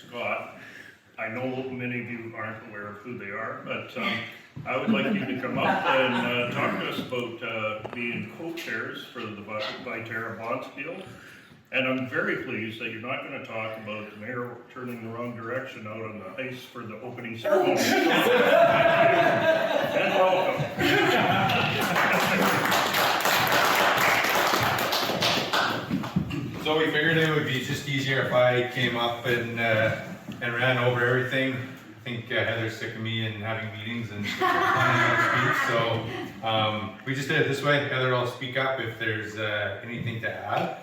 Scott. I know many of you aren't aware of who they are, but I would like you to come up and talk to us about being co-chairs for the Viterra Bonds deal. And I'm very pleased that you're not going to talk about the mayor turning the wrong direction out on the ice for the opening ceremony. And welcome. So we figured it would be just easier if I came up and ran over everything. I think Heather's sick of me and having meetings and planning how to speak, so we just did it this way. Heather will speak up if there's anything to add.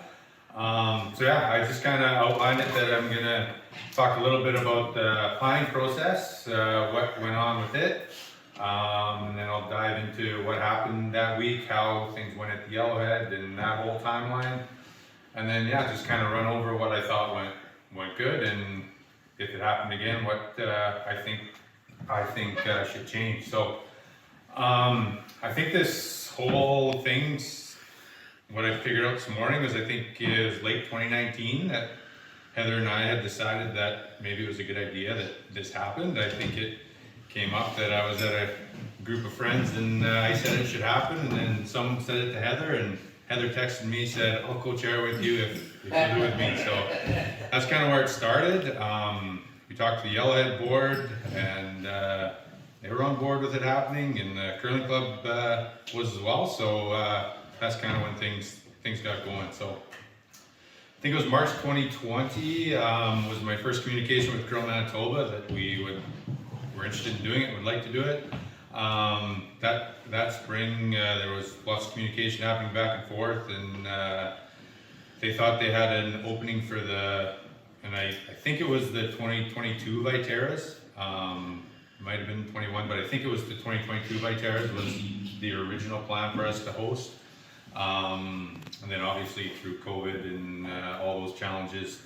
So yeah, I just kind of outlined it that I'm going to talk a little bit about the planning process, what went on with it, and then I'll dive into what happened that week, how things went at the Yellowhead and that whole timeline. And then yeah, just kind of run over what I thought went good, and if it happened again, what I think should change. So I think this whole thing's what I figured out this morning was I think it was late 2019 that Heather and I had decided that maybe it was a good idea that this happened. I think it came up that I was at a group of friends and I said it should happen, and then someone said it to Heather, and Heather texted me, said, I'll co-chair with you if you do with me. So that's kind of where it started. We talked to the Yellowhead board, and they were on board with it happening, and the curling club was as well. So that's kind of when things got going. So I think it was March 2020 was my first communication with Curl Manitoba that were interested in doing it, would like to do it. That spring there was lots of communication happening back and forth, and they thought they had an opening for and I think it was the 2022 Viterras. Might have been 21, but I think it was the 2022 Viterras was the original plan for us to host. And then obviously through COVID and all those challenges,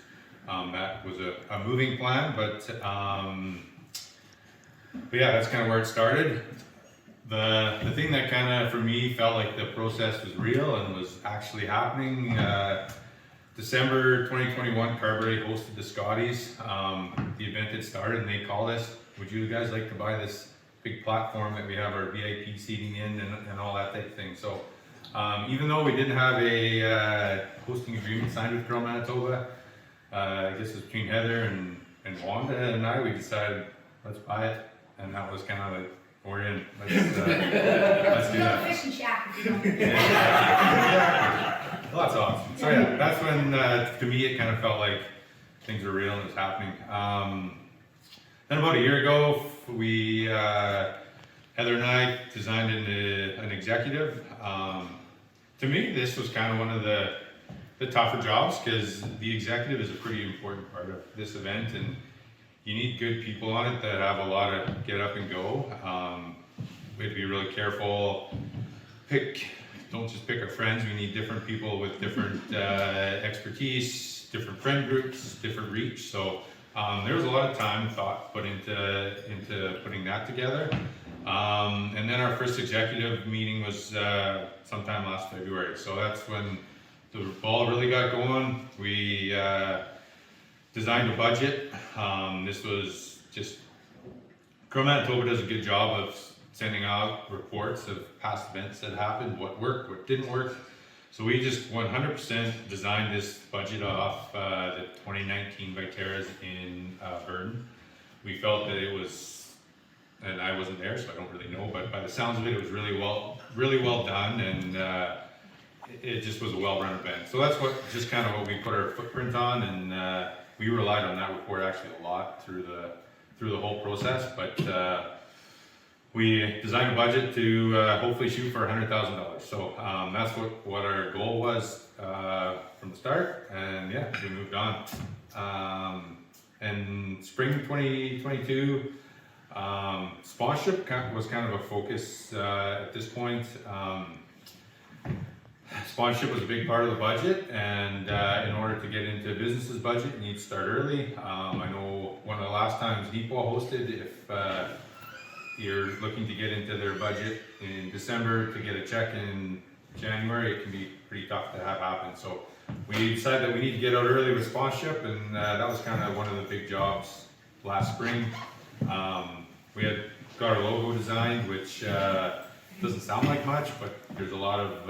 that was a moving plan, but yeah, that's kind of where it started. The thing that kind of for me felt like the process was real and was actually happening, December 2021, Carberry hosted the Scotties. The event had started and they called us, would you guys like to buy this big platform that we have our VIP seating in and all that type of thing. So even though we didn't have a hosting agreement signed with Curl Manitoba, I guess it was between Heather and Wanda and I, we decided let's buy it, and that was kind of like, we're in. Let's do that. Fishing shack. Well, that's awesome. So yeah, that's when to me it kind of felt like things were real and it was happening. Then about a year ago, we Heather and I designed an executive. To me, this was kind of one of the tougher jobs because the executive is a pretty important part of this event, and you need good people on it that have a lot of get up and go. We have to be really careful. Don't just pick our friends. We need different people with different expertise, different friend groups, different reach. So there was a lot of time and thought put into putting that together. And then our first executive meeting was sometime last February. So that's when the ball really got going. We designed a budget. This was just, Curl Manitoba does a good job of sending out reports of past events that happened, what worked, what didn't work. So we just 100% designed this budget off the 2019 Viterras in Burton. We felt that it was, and I wasn't there, so I don't really know, but by the sounds of it, it was really well done, and it just was a well-run event. So that's just kind of what we put our footprint on, and we relied on that report actually a lot through the whole process. But we designed a budget to hopefully shoot for $100,000. So that's what our goal was from the start, and yeah, we moved on. And spring 2022, sponsorship was kind of a focus at this point. Sponsorship was a big part of the budget, and in order to get into a business's budget, you need to start early. I know one of the last times Neepawa hosted, if you're looking to get into their budget in December to get a check in January, it can be pretty tough to have happen. So we decided that we need to get out early with sponsorship, and that was kind of one of the big jobs last spring. We had got our logo designed, which doesn't sound like much, but there's a lot of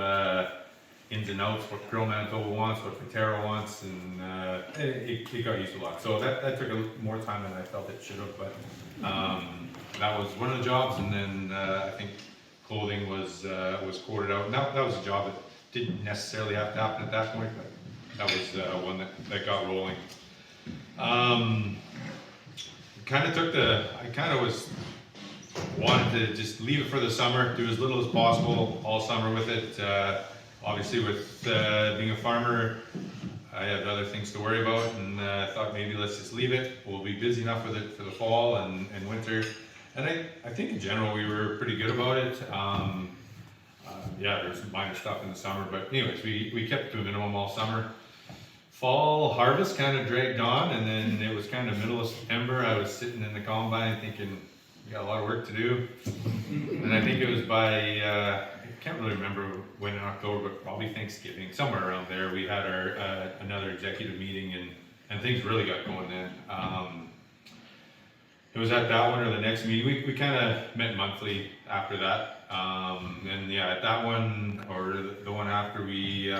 ins and outs, what Girl Manitoba wants, what Viterra wants, and it got used a lot. So that took more time than I felt it should have, but that was one of the jobs, and then I think clothing was quoted out. And that was a job that didn't necessarily have to happen at that point, but that was one that got rolling. I kind of wanted to just leave it for the summer, do as little as possible all summer with it. Obviously with being a farmer, I have other things to worry about, and I thought maybe let's just leave it. We'll be busy enough with it for the fall and winter. And I think in general we were pretty good about it. Yeah, there's minor stuff in the summer, but anyways, we kept to a minimum all summer. Fall harvest kind of dragged on, and then it was kind of middle of September. I was sitting in the combine thinking, we got a lot of work to do. And I think it was by, I can't really remember when in October, but probably Thanksgiving, somewhere around there, we had our another executive meeting, and things really got going then. It was at that one or the next meeting. We kind of met monthly after that. And yeah, at that one or the one after, we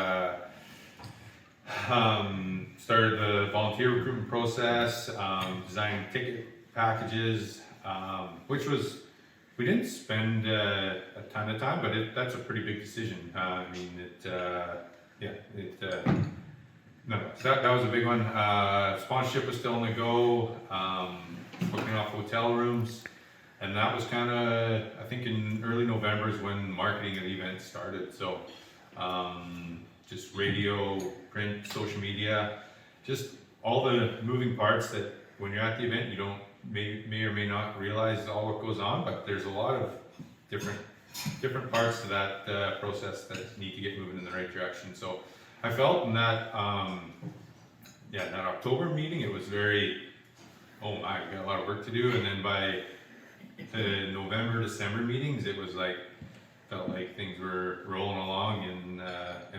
started the volunteer recruitment process, designing ticket packages, which was, we didn't spend a ton of time, but that's a pretty big decision. I mean, no, so that was a big one. Sponsorship was still on the go, booking off hotel rooms, and that was kind of, I think in early November is when marketing of the event started. So just radio, print, social media, just all the moving parts that when you're at the event you don't may or may not realize all what goes on, but there's a lot of different parts to that process that need to get moving in the right direction. So I felt in that that October meeting, it was very, oh my, we got a lot of work to do. And then by the November, December meetings, it was like, felt like things were rolling along, and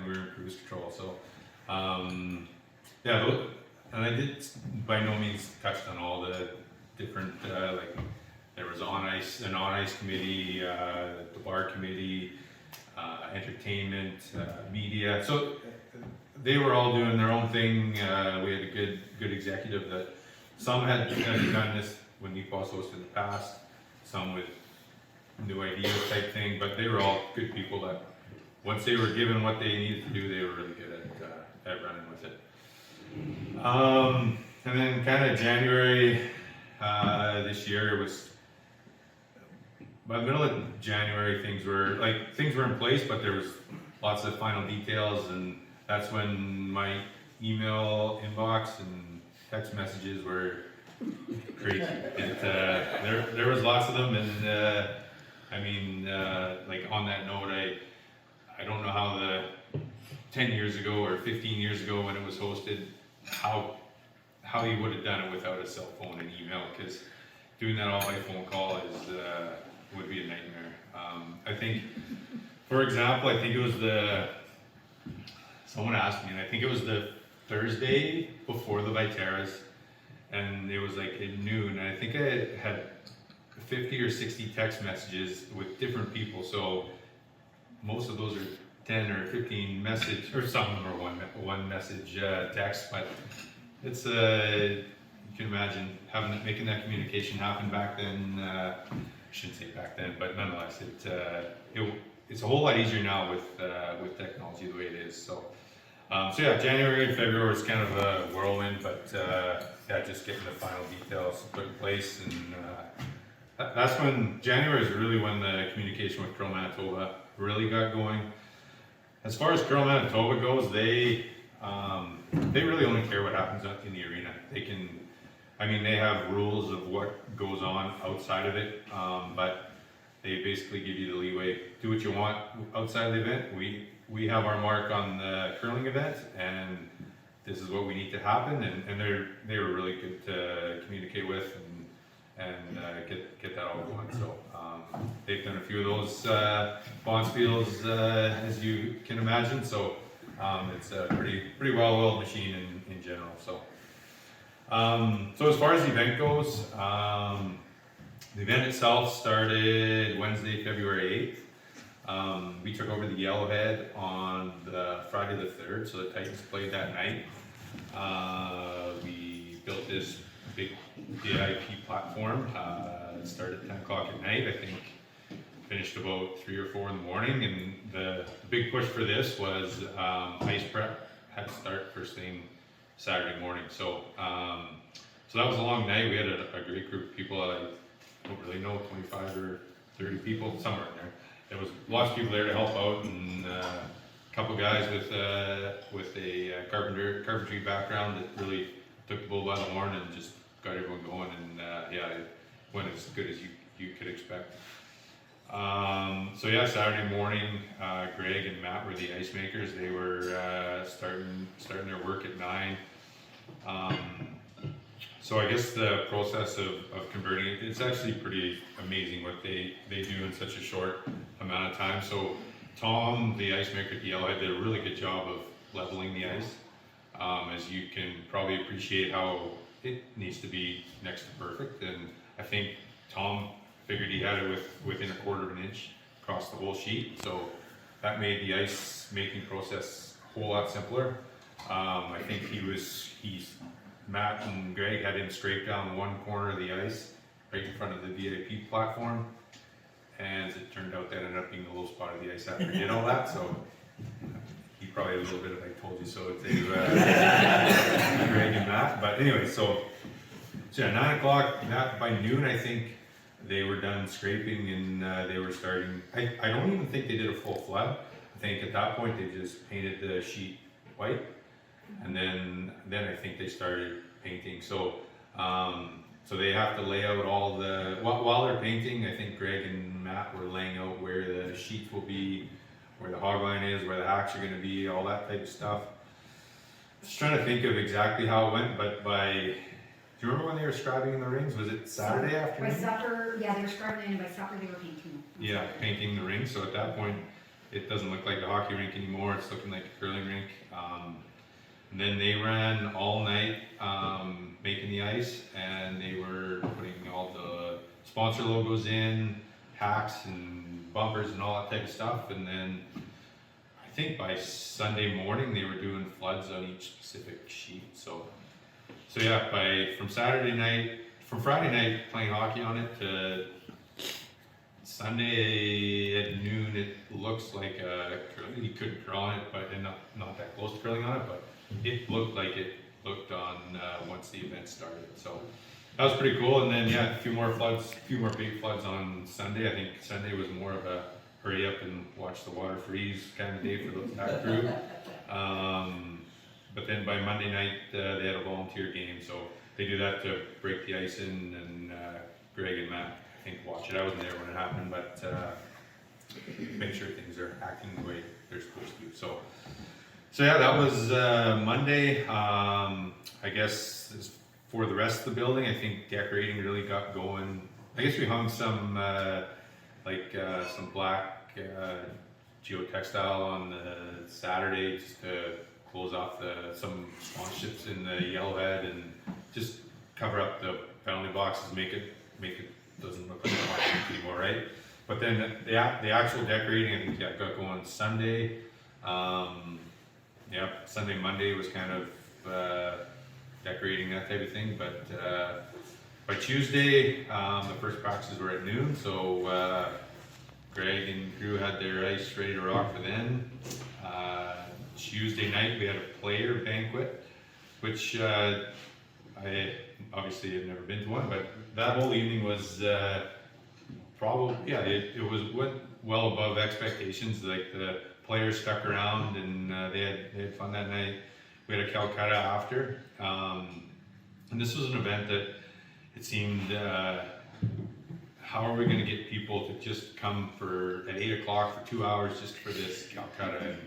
we were in cruise control. So and I did by no means touched on all the different, like there was an on ice committee, the bar committee, entertainment, media. So they were all doing their own thing. We had a good executive that some had done this when Neepawa hosted in the past, some with new ideas type thing, but they were all good people that once they were given what they needed to do, they were really good at running with it. And then kind of January this year, it was by the middle of January, things were in place, but there was lots of final details, and that's when my email inbox and text messages were crazy. There was lots of them, and I mean, like on that note, I don't know how the 10 years ago or 15 years ago when it was hosted, how you would have done it without a cell phone and email, because doing that all by phone call would be a nightmare. I think, for example, I think it was someone asked me, and I think it was the Thursday before the Viterras, and it was like at noon, and I think I had 50 or 60 text messages with different people. So most of those are 10 or 15 message, or some of them are one message text, but it's you can imagine making that communication happen back then. I shouldn't say back then, but nonetheless, it's a whole lot easier now with technology the way it is. So yeah, January and February was kind of a whirlwind, but yeah, just getting the final details put in place, and that's when January is really when the communication with Girl Manitoba really got going. As far as Girl Manitoba goes, they really only care what happens in the arena. They have rules of what goes on outside of it, but they basically give you the leeway. Do what you want outside of the event. We have our mark on the curling event, and this is what we need to happen. And they were really good to communicate with, and get that all going. So they've done a few of those Bonspiels, as you can imagine. So it's a pretty well-oiled machine in general. So so as far as the event goes, the event itself started Wednesday, February 8th. We took over the Yellowhead on the Friday the 3rd, so the Titans played that night. We built this big VIP platform. It started at 10 o'clock at night, I think. Finished about 3 or 4 in the morning, and the big push for this was ice prep had to start first thing Saturday morning. So so that was a long night. We had a great group of people. I don't really know, 25 or 30 people, somewhere in there. There was lots of people there to help out, and a couple guys with a carpentry background that really took the bull by the horn and just got everyone going. And yeah, it went as good as you could expect. So yeah, Saturday morning, Greg and Matt were the ice makers. They were starting their work at 9. So I guess the process of converting it, it's actually pretty amazing what they do in such a short amount of time. So Tom, the ice maker at the Yellowhead, did a really good job of leveling the ice. As you can probably appreciate how it needs to be next to perfect, and I think Tom figured he had it within a quarter of an inch across the whole sheet, so that made the ice making process a whole lot simpler. I think Matt and Greg had him scrape down one corner of the ice right in front of the VIP platform, and as it turned out, that ended up being the low spot of the ice after he did all that. So he probably had a little bit of "I told you so" to Greg and Matt. But anyway, so yeah, 9 o'clock. By noon, I think they were done scraping, and they were starting. I don't even think they did a full flood. I think at that point they just painted the sheet white, and then I think they started painting. So so they have to lay out all the while they're painting. I think Greg and Matt were laying out where the sheets will be, where the hog line is, where the hacks are going to be, all that type of stuff. Just trying to think of exactly how it went, but do you remember when they were scribing in the rings? Was it Saturday afternoon? By supper, yeah, they were scribing, and by supper they were painting. Yeah, painting the rings. So at that point, it doesn't look like a hockey rink anymore. It's looking like a curling rink. And then they ran all night making the ice, and they were putting all the sponsor logos in, hacks and bumpers and all that type of stuff. And then I think by Sunday morning they were doing floods on each specific sheet. So yeah, from Friday night playing hockey on it to Sunday at noon, it looks like you couldn't curl on it, but not that close to curling on it, but it looked like it looked on once the event started. So that was pretty cool. And then yeah, a few more big floods on Sunday. I think Sunday was more of a hurry up and watch the water freeze kind of day for that crew. But then by Monday night, they had a volunteer game, so they do that to break the ice in, and Greg and Matt, I think, watch it. I wasn't there when it happened, but make sure things are acting the way they're supposed to. So yeah, that was Monday. I guess for the rest of the building, I think decorating really got going. I guess we hung some some black geotextile on the Saturday just to close off some sponsorships in the Yellowhead and just cover up the penalty boxes, make it doesn't look like a hockey rink anymore, right? But then the actual decorating, I think, got going Sunday. Sunday, Monday was kind of decorating, that type of thing. But by Tuesday, the first practices were at noon, so Greg and crew had their ice ready to rock for then. Tuesday night we had a player banquet, which I obviously have never been to one, but that whole evening was it went well above expectations. Like the players stuck around and they had fun that night. We had a Calcutta after, and this was an event that it seemed how are we going to get people to just come at 8 o'clock for 2 hours just for this Calcutta? And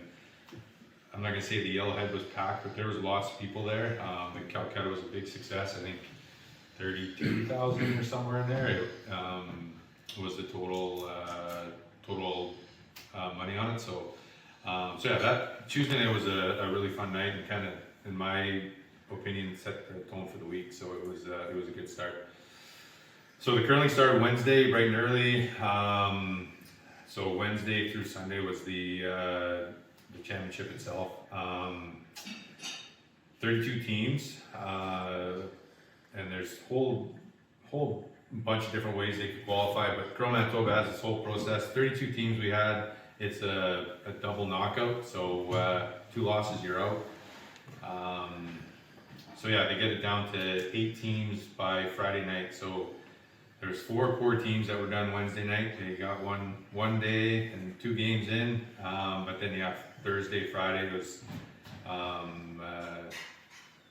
I'm not going to say the Yellowhead was packed, but there was lots of people there. The Calcutta was a big success. I think 32,000 or somewhere in there. Was the total money on it. So yeah, that Tuesday night was a really fun night and kind of, in my opinion, set the tone for the week. So it was a good start. So the curling started Wednesday bright and early. So Wednesday through Sunday was the championship itself. 32 teams, and there's whole bunch of different ways they could qualify, but Curl Manitoba has this whole process. 32 teams we had. It's a double knockout, so 2 losses, you're out. So yeah, they get it down to 8 teams by Friday night. So there's 4 core teams that were done Wednesday night. They got one day and 2 games in, but then yeah, Thursday, Friday was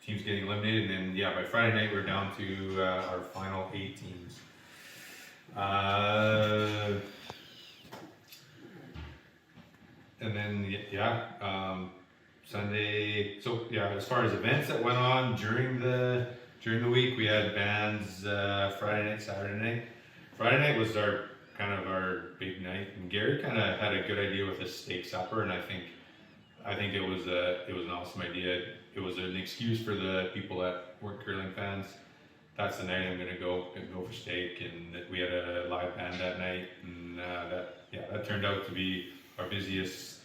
teams getting eliminated, and then yeah, by Friday night we're down to our final 8 teams. And then yeah, Sunday. So yeah, as far as events that went on during the week, we had bands Friday night, Saturday night. Friday night was our big night, and Gary kind of had a good idea with a steak supper, and I think it was an awesome idea. It was an excuse for the people that weren't curling fans. That's the night I'm gonna go for steak, and we had a live band that night, and that turned out to be our busiest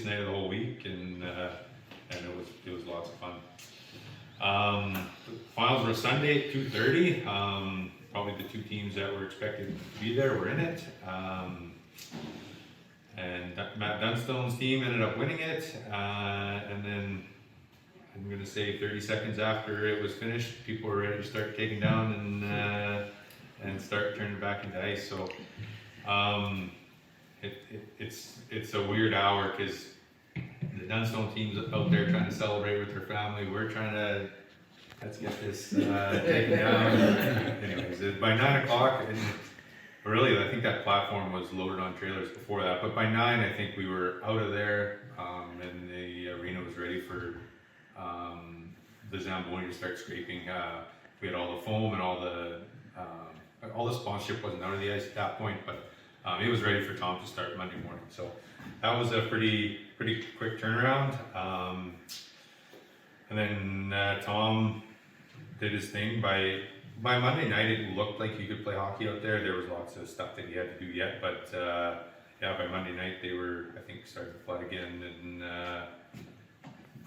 night of the whole week, and it was lots of fun. The finals were Sunday at 2:30. Probably the 2 teams that were expected to be there were in it. And Matt Dunstone's team ended up winning it, and then I'm going to say 30 seconds after it was finished, people were ready to start taking down and start turning back into ice. So it's a weird hour because the Dunstone team's out there trying to celebrate with their family. We're trying to let's get this taken down. Anyways, by 9 o'clock. Really, I think that platform was loaded on trailers before that, but by 9, I think we were out of there, and the arena was ready for the Zamboni to start scraping. We had all the foam and all the sponsorship wasn't out of the ice at that point, but it was ready for Tom to start Monday morning. So that was a pretty quick turnaround. And then Tom did his thing. By Monday night, it looked like you could play hockey out there. There was lots of stuff that he had to do yet, but yeah, by Monday night they were, I think, starting to flood again. And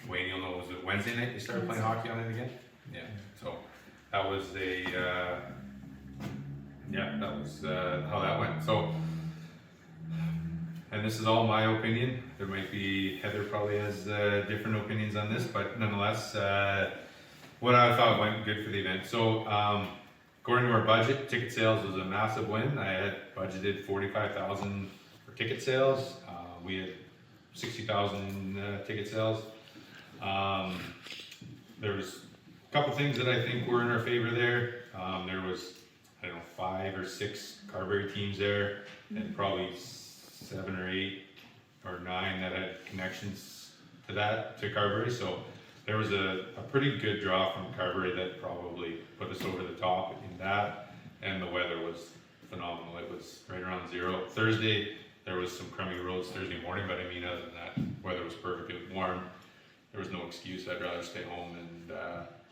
Wayne, you'll know, was it Wednesday night they started playing hockey on it again? Yeah. So that was how that went. So, and this is all my opinion. There might be, Heather probably has different opinions on this, but nonetheless, what I thought went good for the event. So, according to our budget, ticket sales was a massive win. I had budgeted 45,000 for ticket sales. We had 60,000 ticket sales. There was a couple things that I think were in our favor there. There was, I don't know, 5 or 6 Carberry teams there, and probably 7 or 8 or 9 that had connections to Carberry. So there was a pretty good draw from Carberry that probably put us over the top in that, and the weather was phenomenal. It was right around 0. Thursday, there was some crummy roads Thursday morning, but I mean, other than that, weather was perfect. It was warm. There was no excuse. I'd rather stay home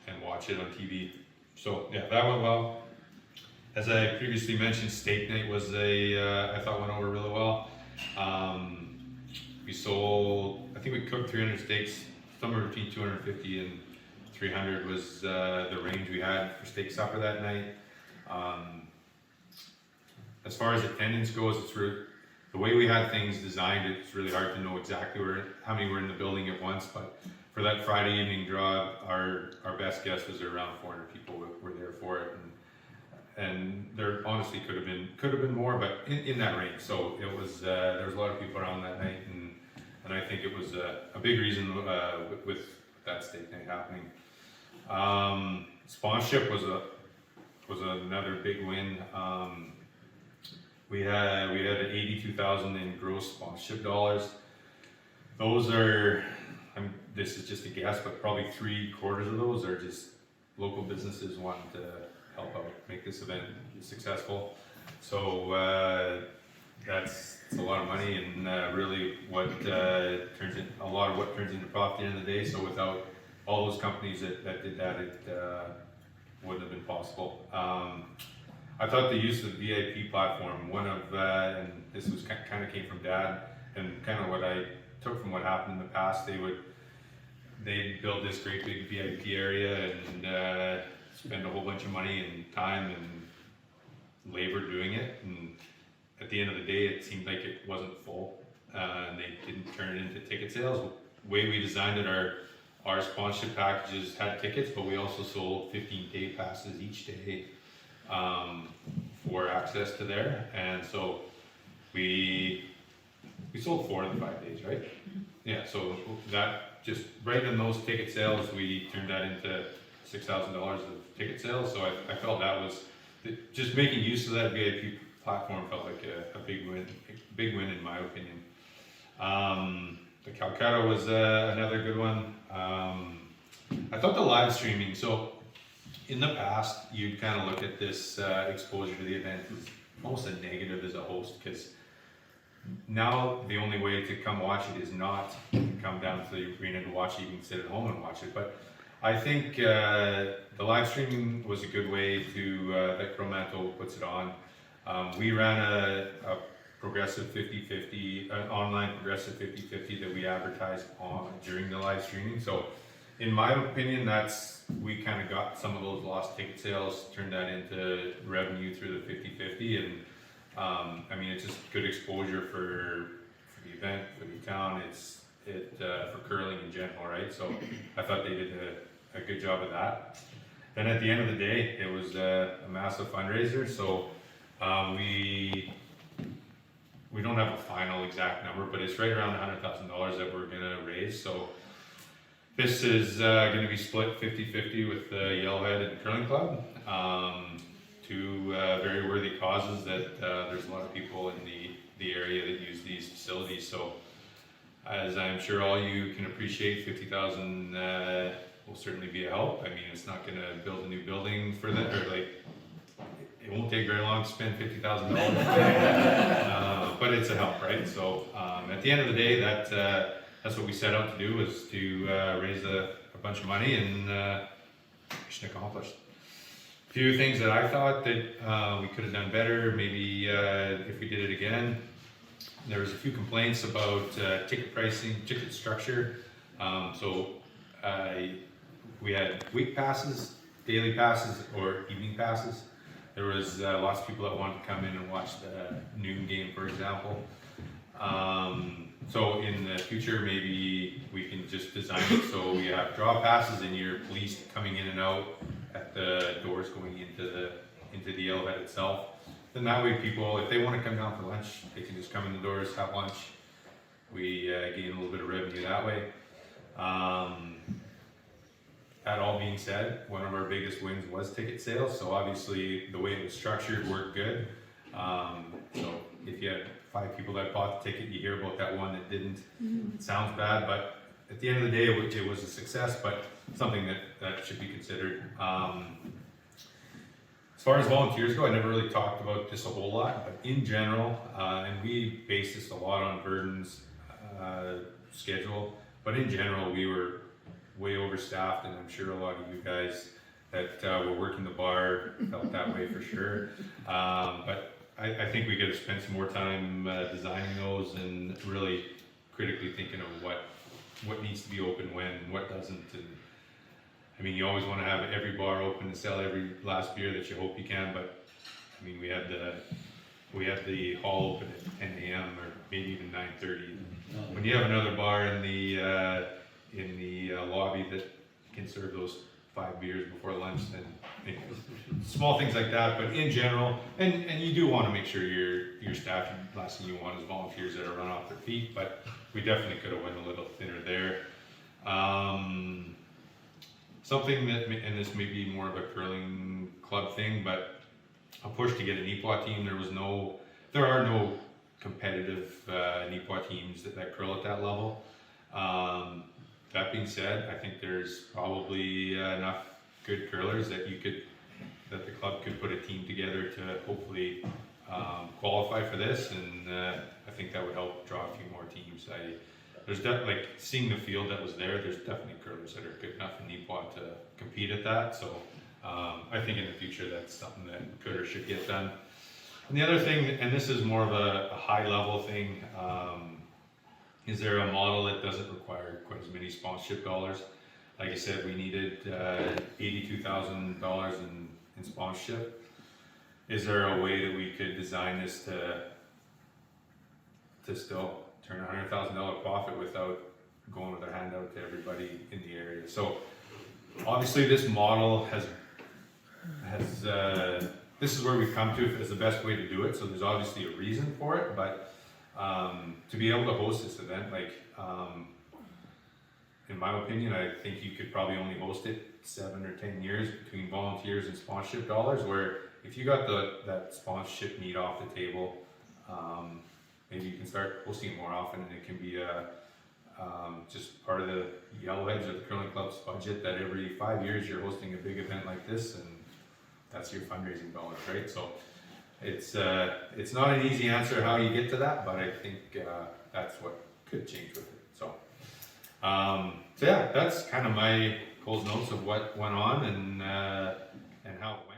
and watch it on TV. So yeah, that went well. As I previously mentioned, steak night was I thought went over really well. We sold, I think we cooked 300 steaks. Somewhere between 250 and 300 was the range we had for steak supper that night. As far as attendance goes, the way we had things designed, it's really hard to know exactly how many were in the building at once. But for that Friday evening draw, our best guess was around 400 people were there for it, and there honestly could have been more, but in that range. So it was there was a lot of people around that night, and I think it was a big reason with that steak night happening. Sponsorship was another big win. We had 82,000 in gross sponsorship dollars. Those are, this is just a guess, but probably 3/4 of those are just local businesses wanting to help out, make this event successful. So that's a lot of money, and really what turns in a lot of what turns into profit at the end of the day. So without all those companies that did that, it wouldn't have been possible. I thought the use of the VIP platform, and this was kind of came from Dad, and kind of what I took from what happened in the past, they'd build this great big VIP area and spend a whole bunch of money and time and labor doing it, and at the end of the day it seemed like it wasn't full, and they didn't turn it into ticket sales. The way we designed it, our sponsorship packages had tickets, but we also sold 15-day passes each day for access to there, and so we sold 4 of the 5 days, right? Yeah, so that just right in those ticket sales, we turned that into $6,000 of ticket sales. So I felt that was just making use of that VIP platform felt like a big win in my opinion. The Calcutta was another good one. I thought the live streaming. So in the past, you'd kind of look at this exposure to the event as almost a negative as a host, because now the only way to come watch it is not to come down to the arena to watch it. You can sit at home and watch it. But I think the live streaming was a good way to, that Chromato puts it on. We ran a progressive 50-50, an online progressive 50-50 that we advertised on during the live streaming. So in my opinion, we kind of got some of those lost ticket sales, turned that into revenue through the 50-50, and I mean, it's just good exposure for the event, for the town, for curling in general, right? So I thought they did a good job of that. Then at the end of the day, it was a massive fundraiser. So we don't have a final exact number, but it's right around $100,000 that we're gonna raise. So this is gonna be split 50-50 with the Yellowhead and Curling Club. Two very worthy causes that there's a lot of people in the area that use these facilities. So as I'm sure all you can appreciate, 50,000 will certainly be a help. I mean, it's not going to build a new building for that, or like, it won't take very long to spend $50,000, but it's a help, right? So at the end of the day, that's what we set out to do, was to raise a bunch of money, and mission accomplished. A few things that I thought that we could have done better, maybe if we did it again. There was a few complaints about ticket pricing, ticket structure. So we had week passes, daily passes, or evening passes. There was lots of people that wanted to come in and watch the noon game, for example. So in the future, maybe we can just design it so we have draw passes and you're policed coming in and out at the doors going into the Yellowhead itself. Then that way people, if they want to come down for lunch, they can just come in the doors, have lunch. We gain a little bit of revenue that way. That all being said, one of our biggest wins was ticket sales. So obviously the way it was structured worked good. So if you had 5 people that bought the ticket, you hear about that one that didn't. It sounds bad, but at the end of the day, it was a success, but something that should be considered. As far as volunteers go, I never really talked about this a whole lot, but in general, and we based this a lot on Verdon's schedule, but in general, we were way overstaffed, and I'm sure a lot of you guys that were working the bar felt that way for sure. But I think we got to spend some more time designing those and really critically thinking of what needs to be open when and what doesn't. And I mean, you always want to have every bar open and sell every last beer that you hope you can, but I mean, we had the hall open at 10 a.m. or maybe even 9:30. When you have another bar in the lobby that can serve those 5 beers before lunch, then small things like that. But in general, and you do want to make sure your staff, last thing you want is volunteers that are run off their feet, but we definitely could have went a little thinner there. Something that, and this may be more of a curling club thing, but a push to get a Neepawa team. There are no competitive Neepawa teams that curl at that level. That being said, I think there's probably enough good curlers that that the club could put a team together to hopefully qualify for this, and I think that would help draw a few more teams. There's like seeing the field that was there. There's definitely curlers that are good enough in Neepawa to compete at that. So I think in the future that's something that could or should get done. And the other thing, and this is more of a high level thing, is there a model that doesn't require quite as many sponsorship dollars? Like I said, we needed $82,000 in sponsorship. Is there a way that we could design this to still turn a $100,000 profit without going with a handout to everybody in the area? So obviously this model has this is where we've come to as the best way to do it. So there's obviously a reason for it, but to be able to host this event, like in my opinion, I think you could probably only host it 7 or 10 years between volunteers and sponsorship dollars, where if you got that sponsorship need off the table, maybe you can start hosting it more often, and it can be just part of the Yellowheads or the Curling Club's budget, that every 5 years you're hosting a big event like this, and that's your fundraising dollars, right? So it's not an easy answer how you get to that, but I think that's what could change with it. So yeah, that's kind of my Cole's notes of what went on and how it went.